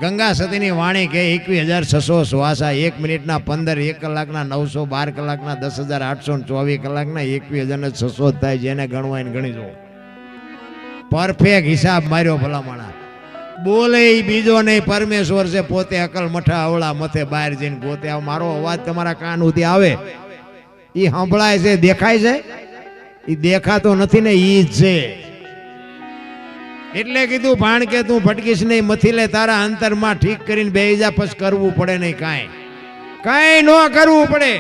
ગંગા સતીની વાણી કે 21,600 શ્વાસા 1 મિનિટના 15, 1 કલાકના 900, 12 કલાકના 10,824 કલાકના 21,600 થાય. જેને ગણવાય ને ગણી જો. પરફેક્ટ હિસાબ માર્યો ભલામણા. બોલે બીજો નહીં, પરમેશ્વર છે પોતે. અકલ મઠા અવળા મથે બહાર જઈને ગોતે. મારો અવાજ તમારા કાન સુધી આવે એ સાંભળાય છે, દેખાય છે? એ દેખાતો નથી ને, ઈ જ છે. એટલે કીધું ભાણ કે તું ભટકીશ નહીં, મથી લે તારા અંતરમાં ઠીક કરીને બેહી જા. પછી કરવું પડે નહીં, કાંઈ ન કરવું પડે.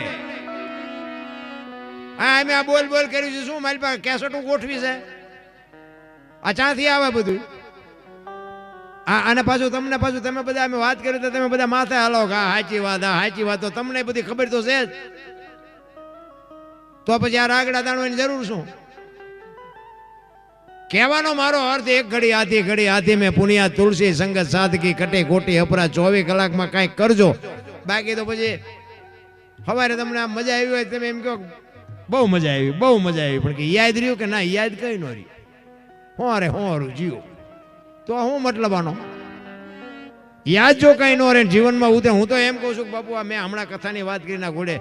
હા અમે આ બોલ બોલ કર્યું છે, શું મારી પાસે કેસેટું ગોઠવી છે? આ ચાથી આવે બધું. અને પાછું તમને પાછું તમે બધા અમે વાત કરી તો તમે બધા માથે હાલો કે સાચી વાત, હા સાચી વાત. તો તમને બધી ખબર તો છે જ. તો પછી આ રાગડા દાણવાની જરૂર શું? કહેવાનો મારો અર્થ એક ઘડી હાથી મેં પુનિયા તુલસી સંગત સાદગી કટે કોટી અપરા 24 કલાકમાં કાંઈક કરજો. બાકી તો પછી સવારે તમને આમ મજા આવી હોય તમે એમ કહો બહુ મજા આવી પણ કે યાદ રહ્યું કે ના યાદ કઈ ન રહ્યું. હોરું જીવો તો શું મતલબ આનો? યાદ જો કઈ ન રહે જીવનમાં ઉતે. હું તો એમ કહું છું કે બાપુ આ મેં હમણાં કથાની વાત કરી ના ઘોડે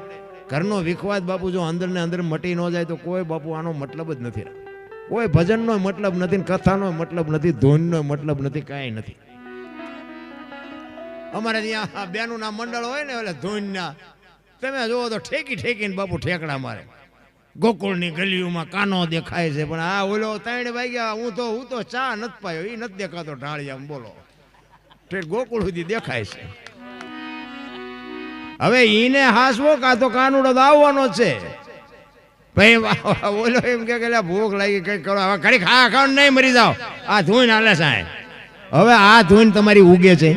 ઘરનો વિખવાદ બાપુ જો અંદર ને અંદર મટી ન જાય તો કોઈ બાપુ આનો મતલબ જ નથી. કોઈ ભજનનો મતલબ નથી, કથાનો મતલબ નથી, ધૂનનો મતલબ નથી, કાંઈ નથી. અમારે ત્યાં બેનું ના મંડળ હોય ને એટલે ધૂનના તમે જોવો તો ઠેકીને બાપુ ઠેકડા મારે. ગોકુળની ગલીઓમાં કાનો દેખાય છે પણ આ ઓલો 3 વાગ્યા હું તો ચા નથી પાયો એ નથી દેખાતો ઢાળિયામાં. બોલો ઠેક ગોકુળ સુધી દેખાય છે. હવે ઈને હાસવો કા તો કાનુડો તો આવવાનો જ છે. ભાઈ ઓલો એમ કે ભૂખ લાગી કઈ કરો હવે ઘડી ખા નહીં મરી જાઓ. આ ધૂન હાલે સાહેબ. હવે આ ધૂન તમારી ઉગે છે.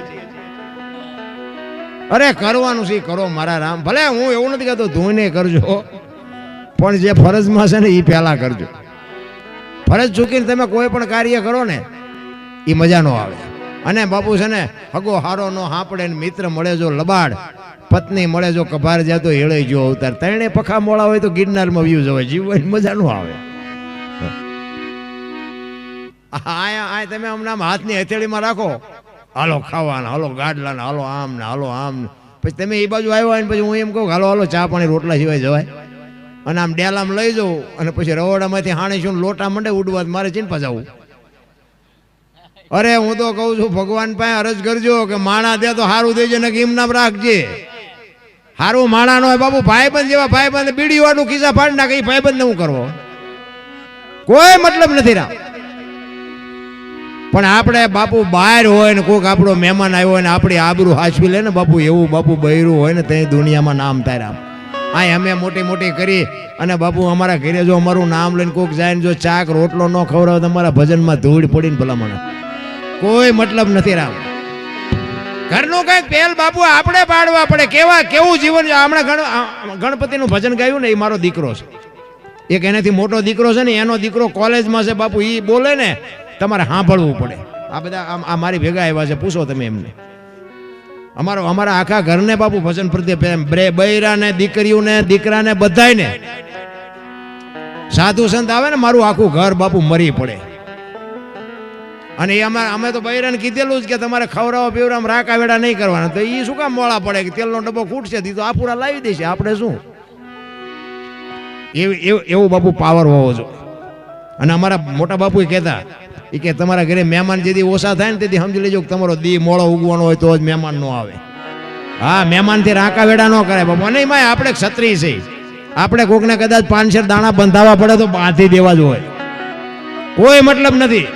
અરે કરવાનું છે કરો મારા રામ. ભલે હું એવું નથી કહેતો ધૂને કરજો પણ જે ફરજમાં છે ને એ પહેલા કરજો. ફરજ ચૂકીને તમે કોઈ પણ કાર્ય કરો ને એ મજા ન આવે. અને બાપુ છે ને હગો હારો નો હાંપડે ને મિત્ર મળે જો લબાડ, પત્ની મળે જો કભાર જાય તો હેળે જો અવતાર. 3 પખા મોળા હોય તો ગિરનારમાં વ્યૂ જવાય. જીવવાની મજા ન આવે. આ તમે હમણાં હાથની હથેળીમાં રાખો, હાલો ખાવાના, હાલો ગાડલાના, હાલો આમ ને હાલો આમ. પછી તમે એ બાજુ આવ્યો હોય ને પછી હું એમ કહું હાલો ચા પાણી રોટલા સિવાય જવાય. અને આમ ડેલામ લઈ જાઉં અને પછી રવોડામાંથી હાણી શું લોટા મંડે ઉડવા મારે ચીનપા જવું. અરે હું તો કહું છું ભગવાન પાસે અરજ કરજો કે માણા દે તો સારું દેજે ને એમ નામ રાખજે. સારું માણા નો હોય બાપુ. ભાઈબંધ જેવા ભાઈબંધ બીડી વાળું ખિસ્સા ફાડી નાખે એ ભાઈબંધ ને હું કરવો કોઈ મતલબ નથી રામ. પણ આપણે બાપુ બહાર હોય ને કોઈક આપણો મહેમાન આવ્યો હોય ને આપણી આબરૂ હાચવી લે ને બાપુ, એવું બાપુ બૈરું હોય ને ત્યાં દુનિયામાં નામ તારા. આ અમે મોટી કરી અને બાપુ અમારા ઘરે જો અમારું નામ લઈને કોઈક જાય ને જો ચાક રોટલો ન ખવડાવે તો અમારા ભજનમાં ધૂળ પડીને ભલામણ કોઈ મતલબ નથી રામ. ઘરનું કઈક પહેલ બાપુ આપણે પાડવા પડે. કેવું જીવન. હમણાં ગણપતિનું ભજન ગાયું ને એ મારો દીકરો છે. એક એનાથી મોટો દીકરો છે ને એનો દીકરો કોલેજમાં છે બાપુ. એ બોલે ને તમારે સાંભળવું પડે. આ બધા આ મારી ભેગા આવ્યા છે, પૂછો તમે એમને. અમારા આખા ઘરને બાપુ ભજન પ્રત્યે બૈરાને દીકરીઓને દીકરાને બધાને સાધુ સંત આવે ને મારું આખું ઘર બાપુ મરી પડે. અને અમે તો બૈરાને કીધેલું જ કે તમારે ખવડાવો પીવડાવ રાકા વેડા નહીં કરવાના. તો એ શું કામ મોળા પડે કે તેલનો ડબ્બો ખૂટશે તો આ પૂરા લાવી દેશે. આપણે શું એવું બાપુ પાવર હોવો જોઈએ. અને અમારા મોટા બાપુ કહેતા એ કે તમારા ઘરે મહેમાન જેથી ઓછા થાય ને તેથી સમજી લેજો કે તમારો દી મોળો ઉગવાનો હોય તો જ મહેમાન નો આવે. હા મહેમાનથી રાકા વેડા ન કરાય બાપુ. નહીં માય આપણે ક્ષત્રિય છે. આપણે કોકને કદાચ 5 શેર દાણા બંધાવા પડે તો બાંધી દેવા જ હોય. કોઈ મતલબ નથી.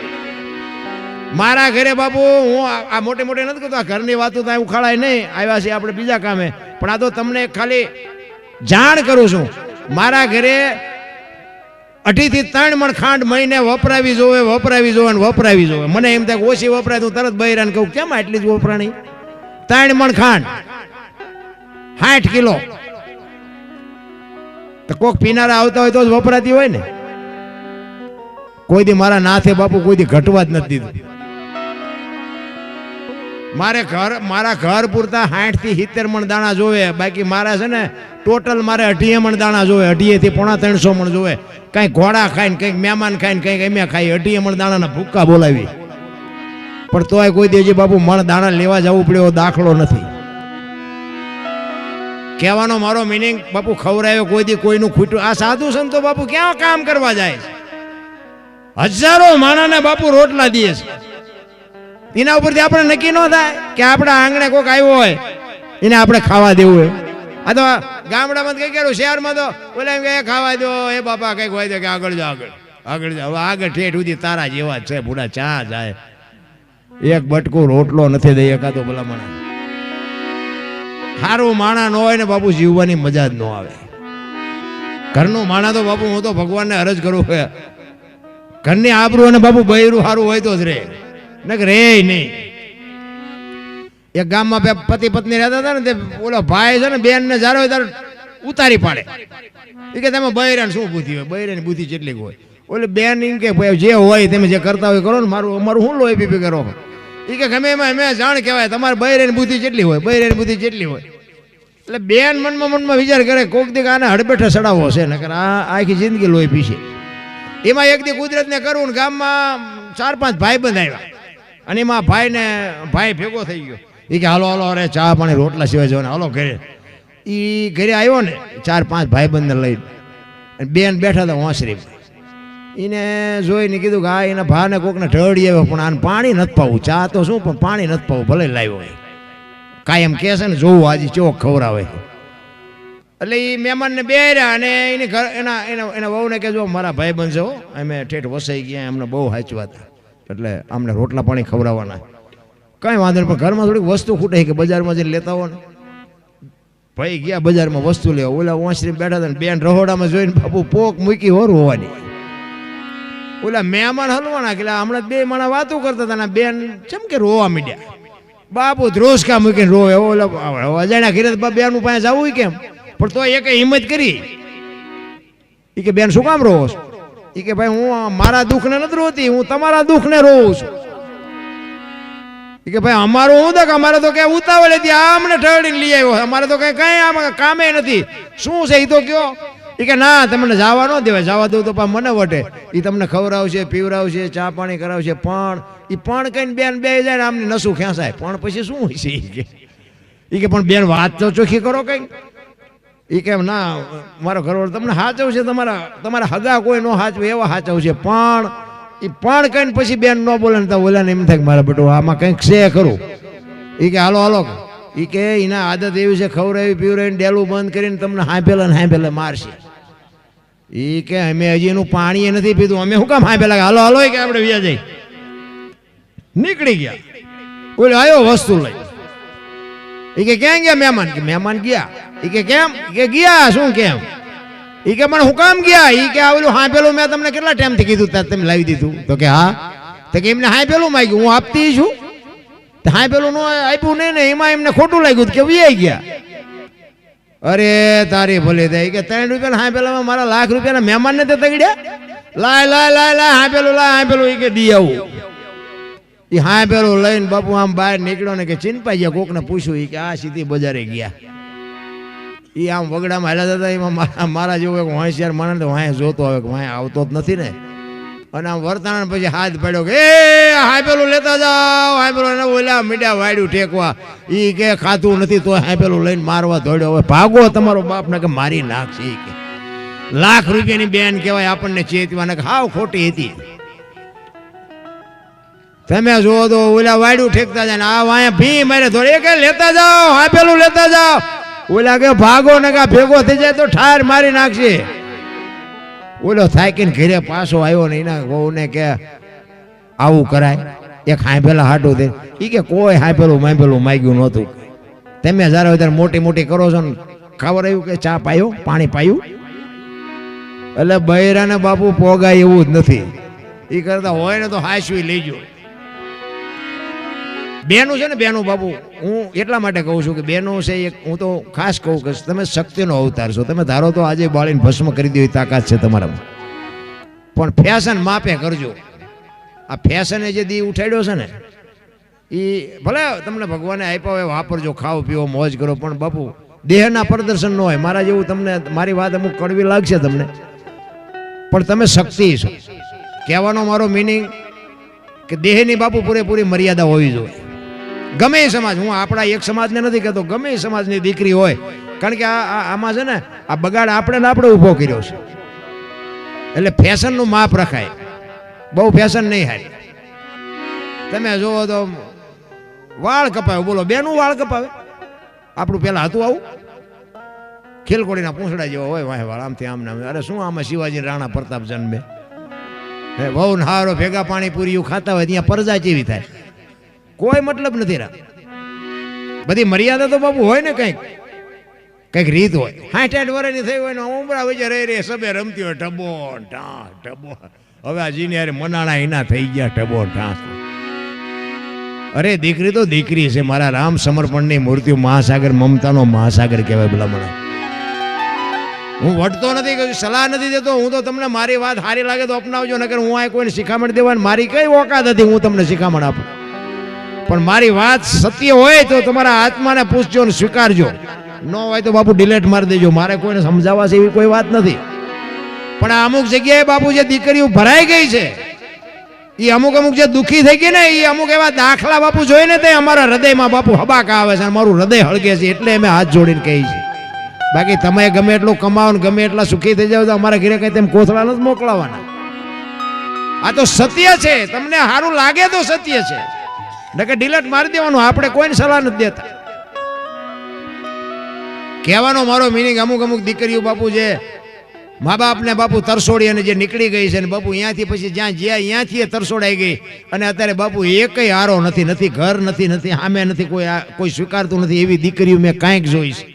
મારા ઘરે બાપુ હું આ મોટી નથી કરતો. આ ઘરની વાતો તો ઉખાડાય નહીં. આવ્યા છે આપણે બીજા કામે. પણ આ તો તમને ખાલી જાણ કરું છું. મારા ઘરે 2 થી 3 મણ ખાંડ મહિને વપરાવી જોવે. મને એમ થાય ઓછી વપરાય તો તરત બૈરાને કહું કેમ આટલી જ વપરાણી. 3 મણ ખાંડ 60 કિલો. તો કોક પીનારા આવતા હોય તો જ વપરાતી હોય ને. કોઈ દી મારા નાથે બાપુ કોઈ દી ઘટવા જ નથી દીધું. મારા ઘર પૂરતા 60 થી 70 મણ દાણા જોવે. બાકી મારા છે ને ટોટલ મારે 2.5 મણ દાણા જોવે. 2.5 થી 350 મણ જોવે. કઈ ઘોડા ખાઈને કઈક મહેમાન ખાઈને કઈક અમે ખાઈ 2.5 મણ દાણાના ભૂક્કા બોલાવી. પણ તોય કોઈ દેજી બાપુ મણ દાણા લેવા જવું પડે એવો દાખલો નથી. કહેવાનો મારો મિનિંગ બાપુ ખવરાયો કોઈ દી કોઈનું ખૂટ્યું. આ સાધુ સંતો બાપુ ક્યાં કામ કરવા જાય છે? હજારો માણાને બાપુ રોટલા દે છે. એના ઉપરથી આપણે નક્કી ન થાય કે આપણા આંગણે કોઈક આવ્યો હોય એને આપણે ખાવા દેવું હોય. આ તો ગામડામાં કઈ કરું, શહેરમાં તો બોલે એમ કે ખાવા દો એ બાપા કઈક હોય તો કે આગળ જાઓ આગળ જાઓ. હવે આગળ ઠેઠ સુધી તારા જેવા છે પૂરા ચા જાય. એક બટકું રોટલો નથી દઈ એકાદો ભલામણ. સારું માણા ન હોય ને બાપુ જીવવાની મજા જ ન આવે. ઘરનું માણા તો બાપુ હું તો ભગવાનને અરજ કરું કે ઘરની આબરૂ અને બાપુ બૈરું સારું હોય તો જ રે, ન રે નહીં. એક ગામમાં પતિ પત્ની રહેતા હતા ને, તે ઓલો ભાઈ છે ને બેન ને જારો હોય ત્યારે ઉતારી પાડે. એ કે તમે બૈરાને શું બુદ્ધિ હોય? બૈરાની બુદ્ધિ જેટલી હોય. ઓલે બેન એમ કે જે હોય તમે જે કરતા હોય કરો ને, અમારું શું લોહી પીપી કરો? એ કે ગમે એમાં મેં જાણ કહેવાય તમારે બૈરાની બુદ્ધિ જેટલી હોય, બૈરાની બુદ્ધિ જેટલી હોય. એટલે બેન મનમાં વિચાર કરે કોક દીક આને હડબેઠે સડાવો છે, નકર આ આખી જિંદગી લોહી પીશે. એમાં એક દી કુદરતને કરવું ને ગામમાં 4-5 ભાઈ બંધ આવ્યા અને એમાં ભાઈ ભેગો થઈ ગયો. એ કે હાલો હાલો અરે ચા પાણી રોટલા સિવાય જવાના હાલો ઘરે. એ ઘરે આવ્યો ને 4-5 ભાઈ બંધને લઈને, બેન બેઠા હતા હોંસરી. એને જોઈને કીધું કે આ એના ભાને કોકને ઢળી આવ્યો પણ આને પાણી નથી પાવું. ચા તો શું પણ પાણી નથી પાવું, ભલે લાવ્યો હોય. કાયમ કહે છે ને જોવું આજે ચોક ખવડાવે. એટલે એ મહેમાનને બેર્યા અને એની ઘર એના વહુને કે જો મારા ભાઈ બનશે હો, અમે ઠેઠ વસાઈ ગયા, અમને બહુ સાચવા હતા, એટલે અમને રોટલા પાણી ખવડાવવાના. કાંઈ વાંધો નહીં, પણ ઘરમાં થોડીક વસ્તુ ખૂટે કે બજારમાં જઈને લેતા હો ને. ભાઈ ગયા બજારમાં વસ્તુ લેવા. ઓલા ઓસરી બેઠા હતા ને બેન રહોડામાં જોઈને બાપુ પોક મૂકી હોર હોવાની. ઓલા મહેમાન હલવાના કે હમણાં 2 માણા વાતો કરતા હતા ને બેન ચમ કે રોવા માંડ્યા. બાપુ ધ્રોસકા મૂકીને રોવે. ઓલા અજાણ્યા ઘરે બેનું પાસે જવું કેમ? પણ તો એક હિંમત કરી. એ કે બેન શું કામ રોવો છો? એ કે ભાઈ હું મારા દુઃખને નથી રોતી, હું તમારા દુઃખને રોવું છું. એ કે ભાઈ અમારું હું દક, અમારે તો કઈ ઉતાવળ હતી, આ અમને ઠરડીને લઈ આવ્યો, અમારે તો કઈ આમાં કામે નથી. શું છે એ તો કયો? એ કે ના તમને જવા ન દેવાય, જવા દઉં તો પણ મને વટે. એ તમને ખવડાવશે પીવડાવશે ચા પાણી કરાવશે, પણ એ પણ કઈ બેન બે જાય ને આમને નસું ખેંચાય. પણ પછી શું હોય છે? એ કે પણ બેન વાત તો ચોખ્ખી કરો કઈ. એ કેમ ના મારો ઘરવાળો તમને હાચવ છે, તમારા હગા કોઈ ન હાચવે એવા હાચવ છે. પણ એ પણ કઈ પછી બેન ન બોલે ને તો ઓલાને એમ થાય કે મારા બેટો આમાં કંઈક છે ખરું. એ કે હાલો હાલો. એ કે એના આદત એવી છે ખવડાવી પીવડાવીને ડેલું બંધ કરીને તમને હાંભેલા મારશે. એ કે અમે હજી એનું પાણી નથી પીધું, અમે શું કામ હાંભેલા? હાલો હાલો કે આપણે વ્યા જઈ. નીકળી ગયા. ઓલો આવ્યો વસ્તુ લઈ. એ કે ક્યાં ગયા મહેમાન? કે મહેમાન ગયા. એ કે કેમ? કે ગયા શું કેમ? એ કે પણ હું કામ ગયા? એ કે આવેલું હાંભેલું મેં તમને કેટલા ટાઈમથી કીધું ત્યારે તમે લાવી દીધું. તો કે હા. તો કે એમને હાંભેલું માંગ્યું, હું આપતી છું. હાંભેલું ન આપ્યું નહીં ને એમાં એમને ખોટું લાગ્યું કે વી ગયા. અરે તારી ભલે થાય કે 3 રૂપિયા હાંભેલામાં મારા લાખ રૂપિયાના મહેમાનને તે તગડ્યા. લાય હાંભેલું. એ કે દી આવું. એ હાંભેલું લઈને બાપુ આમ બહાર નીકળ્યો ને કે ચિંપાઈ ગયા. કોકને પૂછ્યું. એ કે આ સીધી બજારે ગયા. એ આમ વગડામાં હાલ્યા હતા. એમાં મારા જેવો એક હોશિયાર માણસ વાંહે જોતો આવે કે વાંહે આવતો જ નથી ને. અને આમ વર્તાણ પછી હાથ પડ્યો કે એ હાંભેલું લેતા જાઓ, હાંભેલું ઓલા મીડિયા વાડ્યું ઠેકવા. એ કે ખાતું નથી તો હાંભેલું લઈને મારવા દોડ્યો. હવે ભાગો તમારો બાપને કે મારી નાખશે. કે લાખ રૂપિયાની બેન કહેવાય આપણને ચેતવાને કે હાવ ખોટી હતી. તમે જો તો ઓલા વાડ્યું ઠેકતા જાય ને આ વાંહે ભી મારે દોડે કે લેતા જાઓ, હાંભેલું લેતા જાઓ. ઓલા કે ભાગો ને કે ભેગો થઈ જાય તો ઠાર મારી નાખશે. ઓલો થાકીને ઘરે પાછો આવ્યો ને એના વહુને કે આવું કરાય? એક હાંભેલા હાટું દે. એ કે કોઈ હાંભેલું માંગ્યું નહોતું. તમે જ્યારે વધારે મોટી કરો છો ને ખબર આવ્યું કે ચા પાયો પાણી પાયું. એટલે બૈરાને બાપુ પોગાય એવું જ નથી. એ કરતા હોય ને તો હાંસવી લેજો. બેનું છે ને બેનું બાપુ હું એટલા માટે કહું છું કે બેનું છે એક હું તો ખાસ કહું કે તમે શક્તિનો અવતાર છો. તમે ધારો તો આજે બાળીને ભસ્મ કરી દેવી તાકાત છે તમારામાં, પણ ફેશન માપે કરજો. આ ફેશને જે દી ઉઠાડ્યો છે ને એ ભલે તમને ભગવાને આપ્યા હોય વાપરજો, ખાઓ પીવો મોજ કરો, પણ બાપુ દેહના પ્રદર્શન ન હોય. મારા જેવું તમને મારી વાત અમુક કડવી લાગશે તમને, પણ તમે શક્તિ છો. કહેવાનો મારો મિનિંગ કે દેહની બાપુ પૂરેપૂરી મર્યાદા હોવી જોઈએ. ગમે એ સમાજ, હું આપણા એક સમાજને નથી કહેતો, ગમે એ સમાજની દીકરી હોય, કારણ કે આમાં છે ને આ બગાડ આપણે ઊભો કર્યો છે. એટલે ફેશનનું માપ રખાય, બહુ ફેશન નહીં હારી. તમે જુઓ તો વાળ કપાવે, બોલો બેનું વાળ કપાવે? આપણું પેલા હતું આવું? ખીલકોડીના પૂંછડા જેવા હોય વાહ વાળ, આમથી આમ નામ. અરે શું આમાં શિવાજી રાણા પ્રતાપ જન્મે? હે બહુ હારો ભેગા પાણીપુરી ખાતા હોય ત્યાં પરજા જેવી થાય, કોઈ મતલબ નથી. બધી મર્યાદા તો બાપુ હોય ને, કંઈક રીત હોય. 60 વર્ષની થઈ હોય ને ઉમરા વચ્ચે રહી સબે રમતી હોય ટબો ઢાં ટબો. હવે આ જીને યાર મનાણા એના થઈ ગયા ટબો ઢાં. અરે દીકરી તો દીકરી છે, મારા રામ સમર્પણની મૂર્તિ, મહાસાગર, મમતાનો મહાસાગર કહેવાય. ભલામણા હું વટતો નથી, સલાહ નથી દેતો. હું તો તમને મારી વાત સારી લાગે તો અપનાવજો, નકર હું આ કોઈને શિખામણ દેવાની મારી કઈ ઓકાત હતી હું તમને શિખામણ આપું. પણ મારી વાત સત્ય હોય તો તમારા આત્માને પૂછજો ને સ્વીકારજો, ન હોય તો બાપુ ડિલેટ મારી દેજો. મારે કોઈને સમજાવવા છે એવી કોઈ વાત નથી. પણ આ અમુક જગ્યાએ બાપુ જે દીકરીઓ ભરાઈ ગઈ છે, એ અમુક જે દુઃખી થઈ ગઈ ને, એ અમુક એવા દાખલા બાપુ જોઈને તે અમારા હૃદયમાં બાપુ હબાકા આવે છે, મારું હૃદય હળગે છે. એટલે અમે હાથ જોડીને કહી છે. બાકી તમે ગમે એટલું કમાવો ને ગમે એટલા સુખી થઈ જાવ તો અમારા ઘરે કઈ તેમ કોથળા નથી મોકલાવાના. આ તો સત્ય છે, તમને સારું લાગે તો સત્ય છે, નકર ડિલેટ મારી દેવાનું. આપણે કોઈને સલાહ નથી દેતા. કહેવાનો મારો મિનિંગ, અમુક દીકરીઓ બાપુ જે મા બાપને બાપુ તરસોડી અને જે નીકળી ગઈ છે ને બાપુ અહીંયાથી પછી જ્યાં જ્યાં અહીંયાથી એ તરસોડાઈ ગઈ, અને અત્યારે બાપુ એકય હારો નથી, નથી ઘર નથી, નથી સામે નથી, કોઈ સ્વીકારતું નથી. એવી દીકરીઓ મેં કાંઈક જોઈ છે.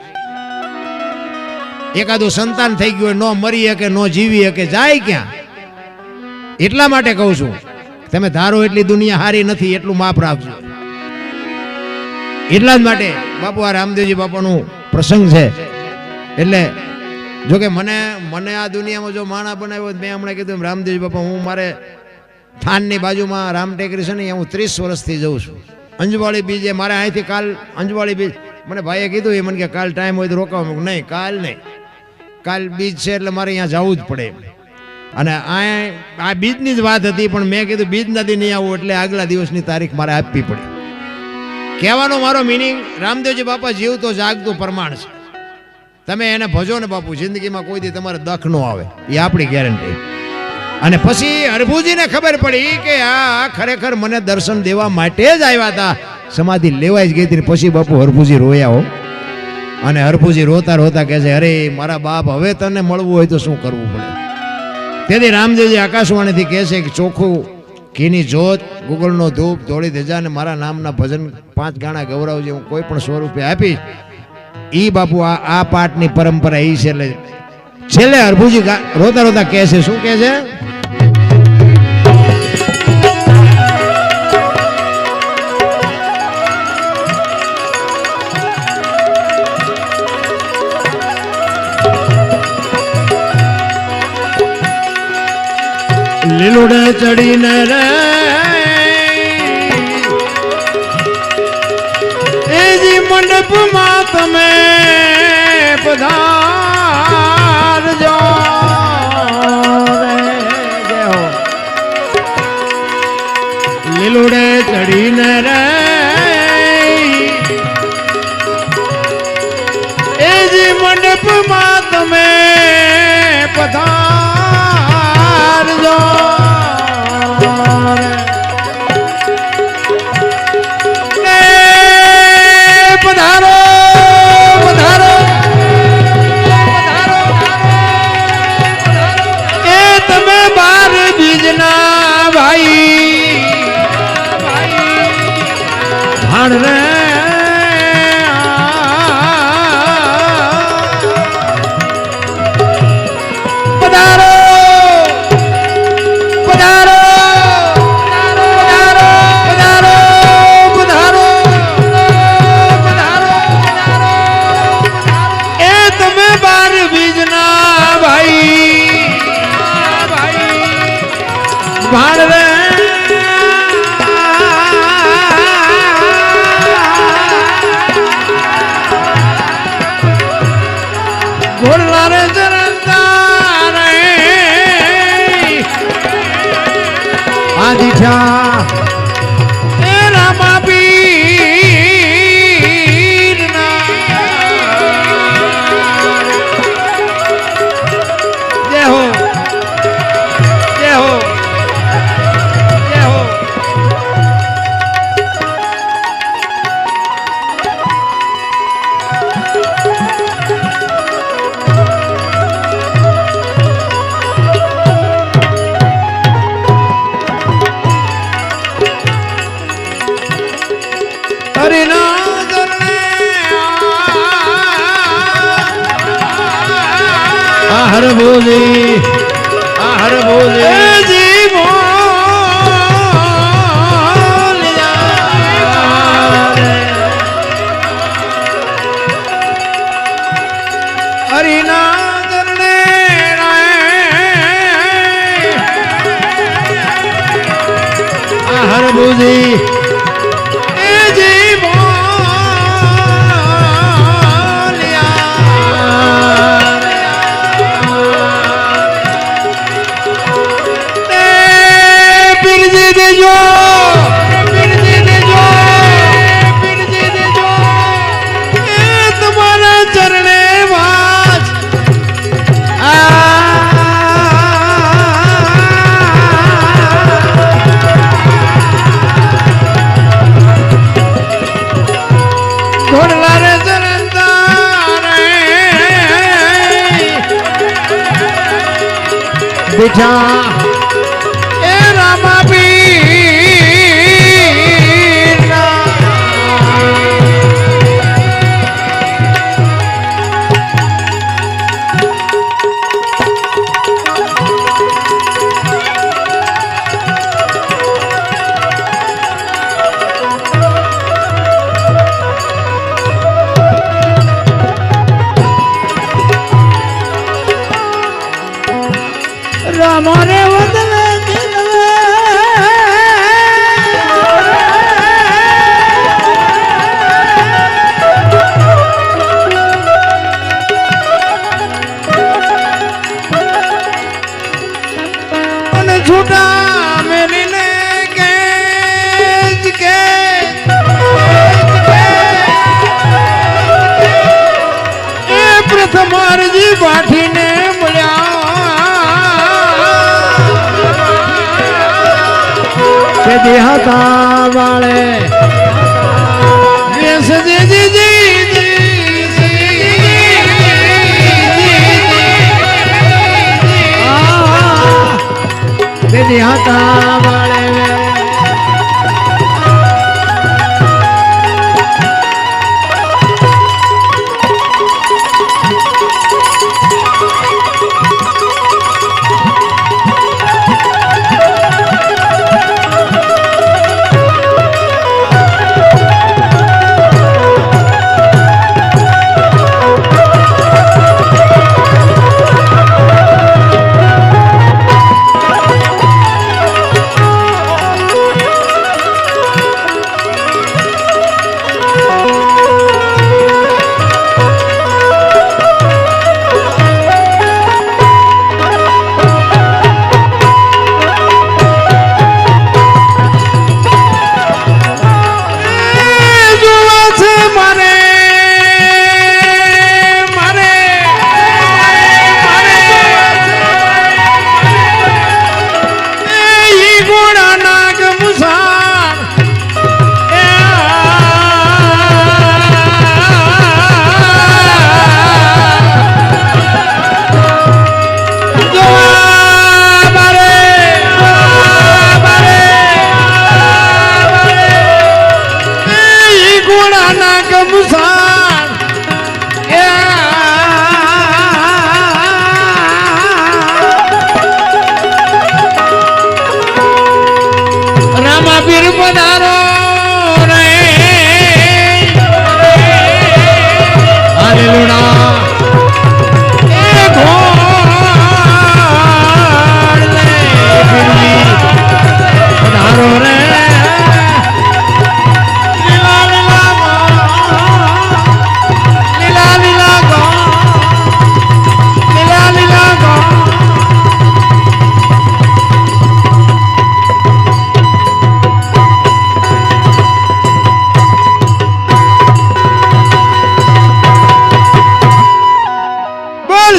એકાદું સંતાન થઈ ગયું હોય, ન મરી શકે, ન જીવી શકે, જાય ક્યાં? એટલા માટે કહું છું, તમે ધારો એટલી દુનિયા હારી નથી, એટલું માપ રાખજો. એટલા જ માટે બાપુ આ રામદેવજી બાપાનું પ્રસંગ છે. એટલે જોકે મને આ દુનિયામાં જો માણા બનાવ્યો, મેં હમણાં કીધું રામદેવજી બાપા, હું મારે થાનની બાજુમાં રામ ટેકરી છે ને, હું 30 વર્ષથી જઉં છું. અંજવાળી બીજે મારે અહીંથી કાલ અંજવાળી બીજ, મને ભાઈએ કીધું, એ મને કે કાલ ટાઈમ હોય તો રોકાવ. નહીં, કાલ નહીં, કાલ બીજ છે એટલે મારે અહીંયા જવું જ પડે. અને આ બીજની જ વાત હતી, પણ મેં કીધું બીજના દી નહીં આવું, એટલે આગલા દિવસની તારીખ મારે આપવી પડે. કહેવાનો મારો મિનિંગ, રામદેવજી બાપા જીવતો જાગતું પ્રમાણ છે. તમે એને ભજો ને બાપુ, જિંદગીમાં કોઈ દી તમારે દખ ન આવે, એ આપણી ગેરંટી. અને પછી હરભુજીને ખબર પડી કે આ ખરેખર મને દર્શન દેવા માટે જ આવ્યા હતા. સમાધિ લેવાઈ જ ગઈ હતી. પછી બાપુ હરભુજી રોયા હો. અને હરભુજી રોતા રોતા કહે છે, અરે મારા બાપ, હવે તને મળવું હોય તો શું કરવું પડે? તેથી રામદેવજી આકાશવાણીથી કહે છે કે ચોખ્ખું ઘીની જોત, ગુગળનો ધૂપ, ધોળી ધજા અને મારા નામના ભજન 5 ગાણા ગૌરવ જે હું કોઈ પણ સ્વરૂપે આપીશ. ઈ બાપુ આ પાઠની પરંપરા એ છે. એટલે છેલ્લે હરભુજી રોતા રોતા કહે છે, શું કહે છે? લીલુડે ચડીને રે એજી મંડપમાં તમે પધારજો રે. લીલુડે ચડીને રે એજી મંડપમાં તમે પધારજો. હરિના ચરણે હર બોલી હર બોલી જીવો હરિના ચરણે હર બોલી જીવો बिठा ए रामा रामाने वदने दिलवे मन झूठा मेरी ने के प्रथम अर्जी बाठी ने मिला देहाता वाले यस जी जी जी देहाता वाले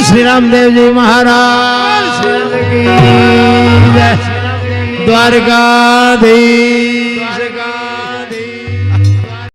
श्री रामदेव जी महाराज द्वारकाधीश।